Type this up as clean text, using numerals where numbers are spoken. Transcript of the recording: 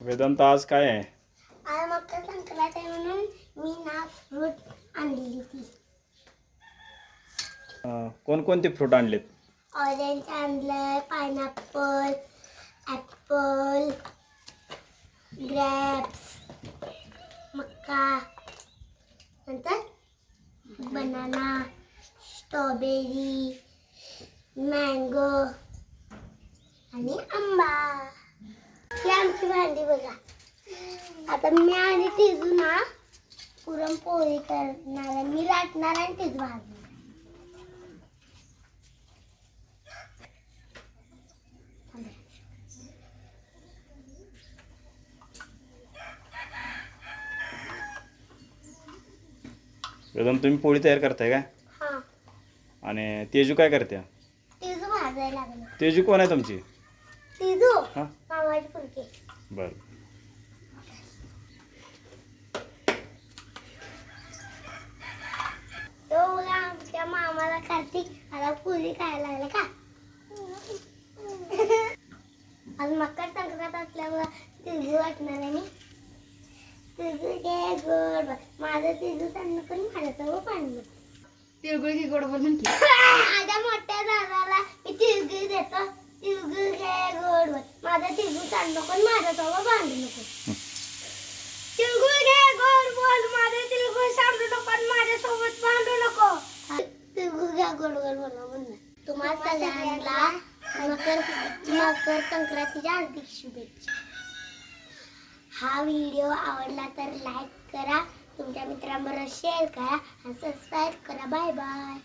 वेदांत आज काय आहे? आज मकर संक्रांत आहे म्हणून मी ना फ्रूट आणलेली ती. कोणकोणते फ्रूट आणलेत? ऑरेंज आणलंय, पायनॅपल, ॲपल, ग्रेप्स, मक्का, नंतर बनाना, स्ट्रॉबेरी, मँगो आणि आंबा. ही आमची भांडी बघा. आता मी आणि तिजू ना पुरणपोळी करणार आहे. मी लाटणार आणि तिजू भाजणार. वेदांत तुम्ही पोळी तयार करताय का? हां, आणि तेजू काय करते? तिजू भाजायला लागलं. तेजू कोण आहे तुमची? तिजू हां मामाची फुलकी. बरं. तो बघा आमच्या मामाला कार्तिक आता पुरी खायला लागला का. आज मकर संक्रांत असल्यामुळे तिजू वाटणार आहे. मी तिजू घे गोड माझं तिजू त्यांना पण माझ्यासोबत पाणी तिळगुळ की गोड बोल म्हणते. माझ्या मोठ्या दादाला मी तिळगुळ देतो. तिळगुळ घे गोड माझं तिळगुळ सांडू नको माझ्यासोबत भांडू नको. तिळगुळ घे गोड बोल माझं तिळगुळ सांडू नको माझ्यासोबत भांडू नको. तिळगुळ घ्या गोड गोड बोला म्हणून. तुम्हा सगळ्यांना मकर संक्रांतीच्या हार्दिक शुभेच्छा. हा व्हिडिओ आवडला तर लाईक करा, तुमच्या मित्रांबरोबर शेअर करा आणि सबस्क्राईब करा. Bye bye.